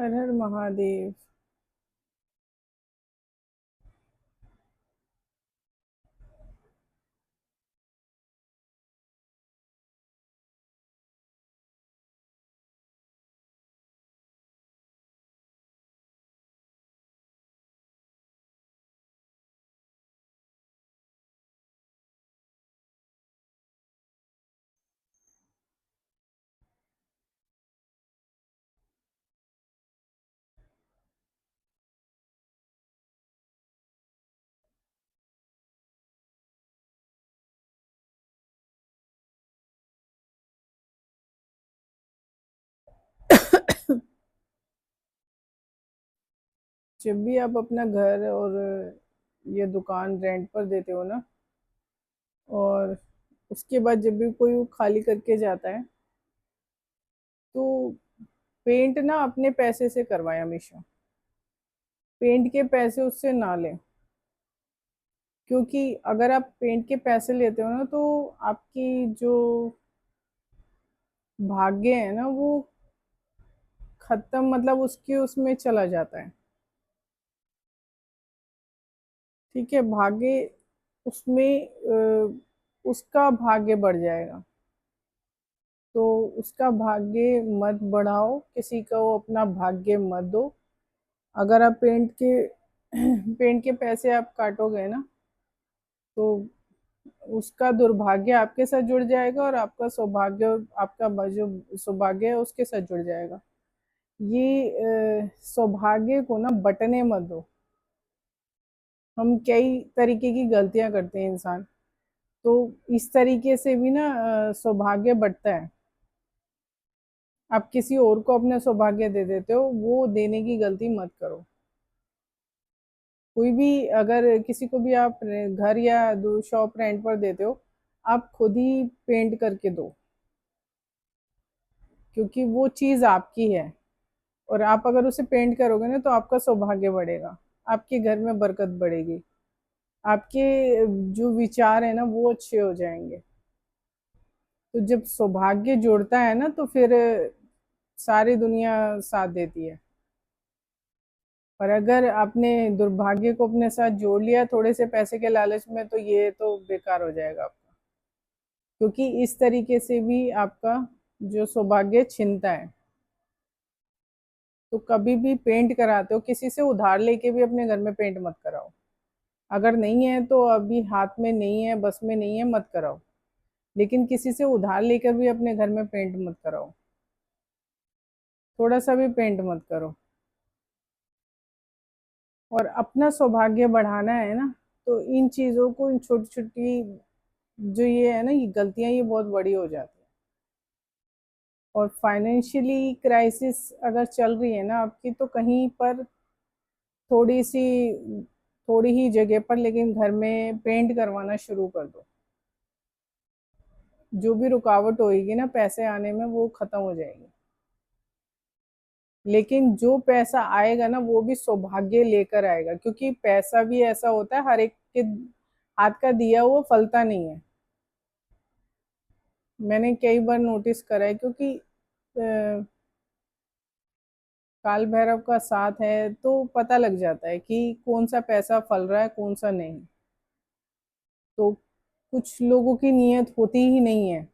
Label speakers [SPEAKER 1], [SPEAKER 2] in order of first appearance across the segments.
[SPEAKER 1] हर हर महादेव। जब भी आप अपना घर और ये दुकान रेंट पर देते हो ना, और उसके बाद जब भी कोई वो खाली करके जाता है, तो पेंट ना अपने पैसे से करवाए हमेशा। पेंट के पैसे उससे ना लें, क्योंकि अगर आप पेंट के पैसे लेते हो ना, तो आपकी जो भाग्य है ना, वो खत्म, मतलब उसके उसमें चला जाता है। ठीक है, भाग्य उसमें उसका भाग्य बढ़ जाएगा। तो उसका भाग्य मत बढ़ाओ, किसी का वो अपना भाग्य मत दो। अगर आप पेंट के पेंट के पैसे आप काटोगे ना, तो उसका दुर्भाग्य आपके साथ जुड़ जाएगा, और आपका सौभाग्य, आपका जो सौभाग्य है उसके साथ जुड़ जाएगा। ये सौभाग्य को ना बटने मत दो। हम कई तरीके की गलतियां करते हैं इंसान, तो इस तरीके से भी ना सौभाग्य बढ़ता है। आप किसी और को अपना सौभाग्य दे देते हो, वो देने की गलती मत करो। कोई भी, अगर किसी को भी आप घर या शॉप रेंट पर देते हो, आप खुद ही पेंट करके दो, क्योंकि वो चीज़ आपकी है। और आप अगर उसे पेंट करोगे ना, तो आपका सौभाग्य बढ़ेगा, आपके घर में बरकत बढ़ेगी, आपके जो विचार है ना वो अच्छे हो जाएंगे। तो जब सौभाग्य जुड़ता है ना, तो फिर सारी दुनिया साथ देती है। और अगर आपने दुर्भाग्य को अपने साथ जोड़ लिया थोड़े से पैसे के लालच में, तो ये तो बेकार हो जाएगा आपका, क्योंकि इस तरीके से भी आपका जो सौभाग्य छिनता है। तो कभी भी पेंट कराते हो, किसी से उधार लेके भी अपने घर में पेंट मत कराओ। अगर नहीं है तो, अभी हाथ में नहीं है, बस में नहीं है, मत कराओ। लेकिन किसी से उधार लेकर भी अपने घर में पेंट मत कराओ, थोड़ा सा भी पेंट मत करो। और अपना सौभाग्य बढ़ाना है ना, तो इन चीज़ों को, इन छोटी छोटी जो ये है ना, ये गलतियां ये बहुत बड़ी हो जाती है। और फाइनेंशियली क्राइसिस अगर चल रही है ना आपकी, तो कहीं पर थोड़ी सी, थोड़ी ही जगह पर, लेकिन घर में पेंट करवाना शुरू कर दो। जो भी रुकावट होएगी ना पैसे आने में, वो खत्म हो जाएगी। लेकिन जो पैसा आएगा ना, वो भी सौभाग्य लेकर आएगा, क्योंकि पैसा भी ऐसा होता है, हर एक के हाथ का दिया हुआ फलता नहीं है। मैंने कई बार नोटिस करा है, क्योंकि काल भैरव का साथ है, तो पता लग जाता है कि कौन सा पैसा फल रहा है, कौन सा नहीं। तो कुछ लोगों की नीयत होती ही नहीं है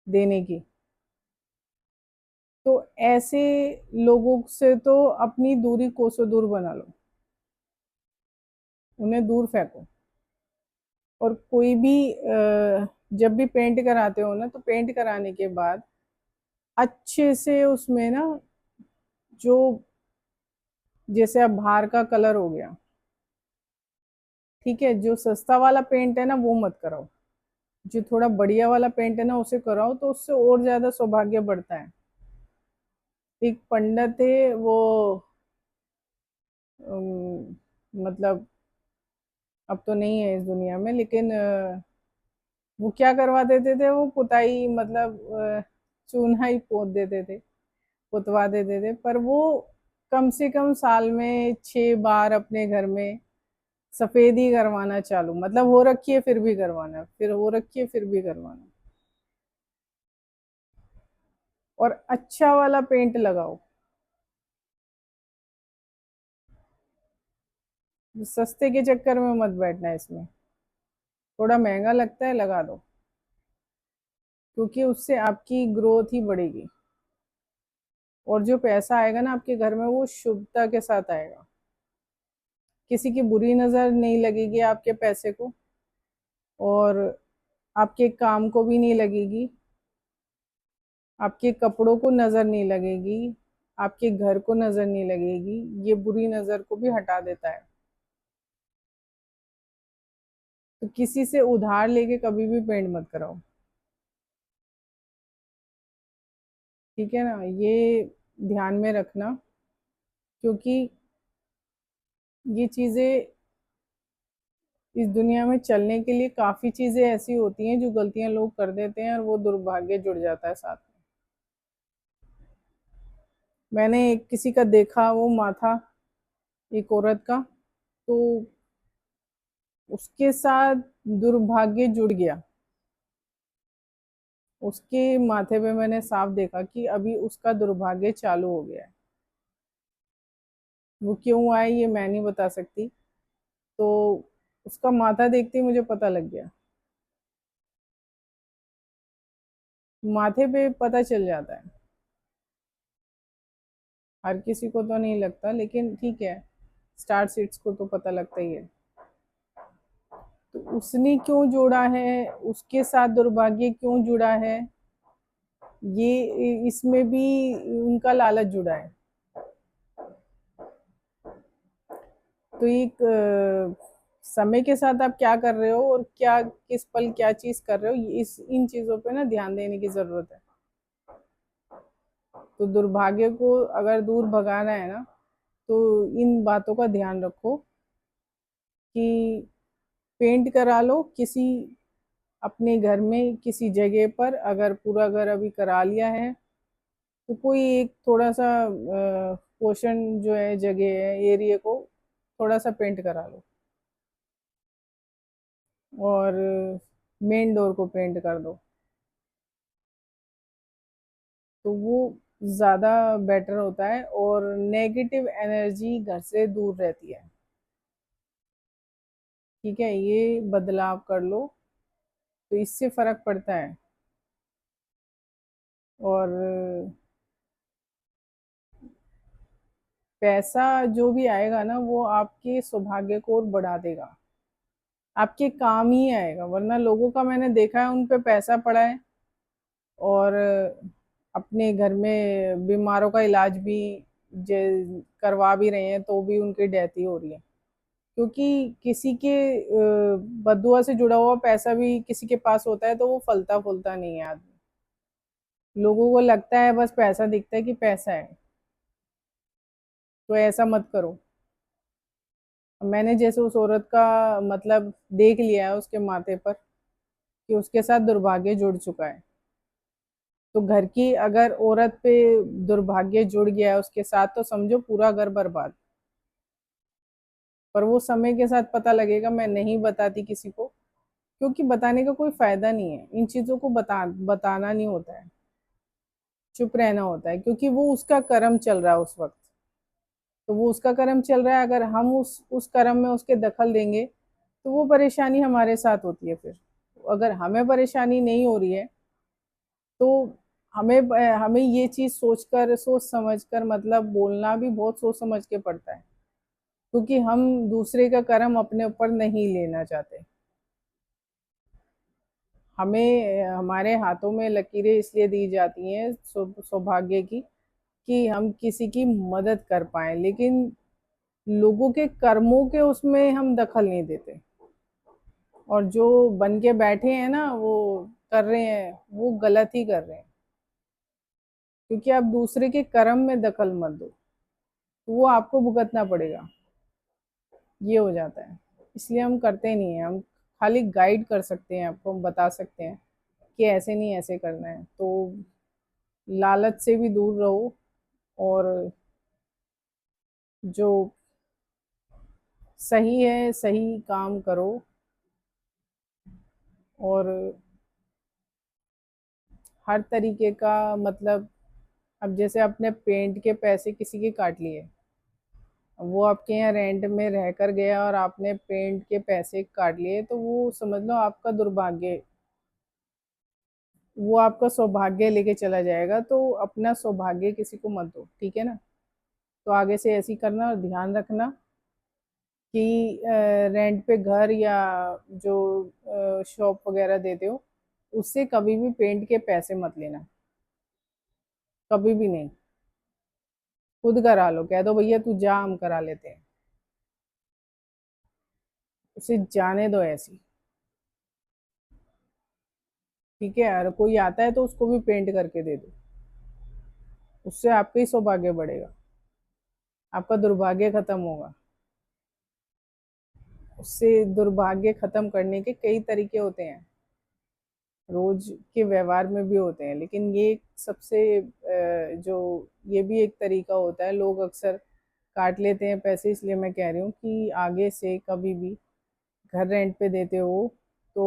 [SPEAKER 1] देने की। तो ऐसे लोगों से तो अपनी दूरी कोसों दूर बना लो, उन्हें दूर फेंको। और कोई भी जब भी पेंट कराते हो ना, तो पेंट कराने के बाद अच्छे से उसमें ना, जो, जैसे अब बाहर का कलर हो गया, ठीक है, जो सस्ता वाला पेंट है ना वो मत कराओ। जो थोड़ा बढ़िया वाला पेंट है ना उसे कराओ, तो उससे और ज्यादा सौभाग्य बढ़ता है। एक पंडित थे वो, मतलब अब तो नहीं है इस दुनिया में, लेकिन वो क्या करवा देते थे, वो पुताई, मतलब चूना ही पोत देते थे, पुतवा देते थे। पर वो कम से कम साल में 6 बार अपने घर में सफेदी करवाना चालू, मतलब हो रखी है फिर भी करवाना, फिर हो रखी है फिर भी करवाना। और अच्छा वाला पेंट लगाओ, सस्ते के चक्कर में मत बैठना इसमें। थोड़ा महंगा लगता है, लगा दो, क्योंकि उससे आपकी ग्रोथ ही बढ़ेगी। और जो पैसा आएगा ना आपके घर में, वो शुभता के साथ आएगा। किसी की बुरी नजर नहीं लगेगी आपके पैसे को, और आपके काम को भी नहीं लगेगी, आपके कपड़ों को नजर नहीं लगेगी, आपके घर को नजर नहीं लगेगी। ये बुरी नजर को भी हटा देता है। तो किसी से उधार लेके कभी भी पेंट मत कराओ, ठीक है ना? ये ध्यान में रखना, क्योंकि ये चीजें इस दुनिया में चलने के लिए काफी चीजें ऐसी होती हैं जो गलतियां लोग कर देते हैं, और वो दुर्भाग्य जुड़ जाता है साथ में। मैंने किसी का देखा, वो माथा, एक औरत का, तो उसके साथ दुर्भाग्य जुड़ गया। उसके माथे पे मैंने साफ देखा कि अभी उसका दुर्भाग्य चालू हो गया है। वो क्यों आए ये मैं नहीं बता सकती। तो उसका माथा देखते ही मुझे पता लग गया। माथे पे पता चल जाता है। हर किसी को तो नहीं लगता, लेकिन ठीक है, स्टार सीड्स को तो पता लगता ही है। तो उसने क्यों जोड़ा है, उसके साथ दुर्भाग्य क्यों जुड़ा है, ये इसमें भी उनका लालच जुड़ा है। तो एक समय के साथ आप क्या कर रहे हो, और क्या किस पल क्या चीज कर रहे हो, इस इन चीजों पे ना ध्यान देने की जरूरत है। तो दुर्भाग्य को अगर दूर भगाना है ना, तो इन बातों का ध्यान रखो कि पेंट करा लो किसी, अपने घर में किसी जगह पर। अगर पूरा घर अभी करा लिया है, तो कोई एक थोड़ा सा पोर्शन जो है, जगह है, एरिया को थोड़ा सा पेंट करा लो, और मेन डोर को पेंट कर दो। तो वो ज़्यादा बेटर होता है, और नेगेटिव एनर्जी घर से दूर रहती है। ठीक है, ये बदलाव कर लो, तो इससे फर्क पड़ता है। और पैसा जो भी आएगा ना, वो आपके सौभाग्य को और बढ़ा देगा, आपके काम ही आएगा। वरना लोगों का मैंने देखा है, उन पे पैसा पड़ा है, और अपने घर में बीमारों का इलाज भी करवा भी रहे हैं, तो भी उनकी डेथ ही हो रही है। क्योंकि किसी के बदुआ से जुड़ा हुआ पैसा भी किसी के पास होता है, तो वो फलता फूलता नहीं है आदमी। लोगों को लगता है बस पैसा दिखता है कि पैसा है। तो ऐसा मत करो। मैंने जैसे उस औरत का मतलब देख लिया है उसके माथे पर, कि उसके साथ दुर्भाग्य जुड़ चुका है। तो घर की अगर औरत पे दुर्भाग्य जुड़ गया है उसके साथ, तो समझो पूरा घर बर्बाद। पर वो समय के साथ पता लगेगा। मैं नहीं बताती किसी को, क्योंकि बताने का कोई फायदा नहीं है। इन चीजों को बताना नहीं होता है, चुप रहना होता है, क्योंकि वो उसका कर्म चल रहा है उस वक्त। तो वो उसका कर्म चल रहा है, अगर हम उस कर्म में उसके दखल देंगे, तो वो परेशानी हमारे साथ होती है फिर। अगर हमें परेशानी नहीं हो रही है, तो हमें हमें ये चीज सोचकर, सोच समझ कर मतलब बोलना भी बहुत सोच समझ के पड़ता है, क्योंकि हम दूसरे का कर्म अपने ऊपर नहीं लेना चाहते। हमें हमारे हाथों में लकीरें इसलिए दी जाती हैं सौभाग्य की, कि हम किसी की मदद कर पाए, लेकिन लोगों के कर्मों के उसमें हम दखल नहीं देते। और जो बन के बैठे हैं ना, वो कर रहे हैं, वो गलत ही कर रहे हैं। क्योंकि आप दूसरे के कर्म में दखल मत दो, तो वो आपको भुगतना पड़ेगा। ये हो जाता है। इसलिए हम करते नहीं है। हम खाली गाइड कर सकते हैं आपको, हम बता सकते हैं कि ऐसे नहीं, ऐसे करना है। तो लालच से भी दूर रहो, और जो सही है सही काम करो। और हर तरीके का मतलब, अब जैसे अपने पेंट के पैसे किसी के काट लिए, वो आपके यहाँ रेंट में रह कर गया और आपने पेंट के पैसे काट लिए, तो वो समझ लो आपका दुर्भाग्य, वो आपका सौभाग्य लेके चला जाएगा। तो अपना सौभाग्य किसी को मत दो, ठीक है ना। तो आगे से ऐसी करना, और ध्यान रखना कि रेंट पे घर या जो शॉप वगैरह देते हो, उससे कभी भी पेंट के पैसे मत लेना, कभी भी नहीं। खुद करा लो, कह दो भैया तू जा, हम करा लेते हैं। उसे जाने दो ऐसी, ठीक है। और कोई आता है तो उसको भी पेंट करके दे दो, उससे आपका ही सौभाग्य बढ़ेगा, आपका दुर्भाग्य खत्म होगा। उससे दुर्भाग्य खत्म करने के कई तरीके होते हैं, रोज के व्यवहार में भी होते हैं, लेकिन ये सबसे जो ये भी एक तरीका होता है। लोग अक्सर काट लेते हैं पैसे, इसलिए मैं कह रही हूँ कि आगे से कभी भी घर रेंट पे देते हो तो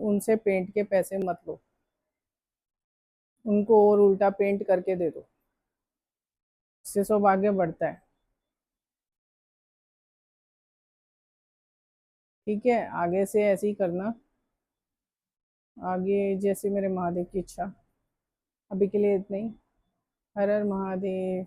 [SPEAKER 1] उनसे पेंट के पैसे मत लो, उनको और उल्टा पेंट करके दे दो, इससे सौभाग्य बढ़ता है। ठीक है, आगे से ऐसे ही करना, आगे जैसे मेरे महादेव की इच्छा। अभी के लिए इतना ही। हर हर महादेव।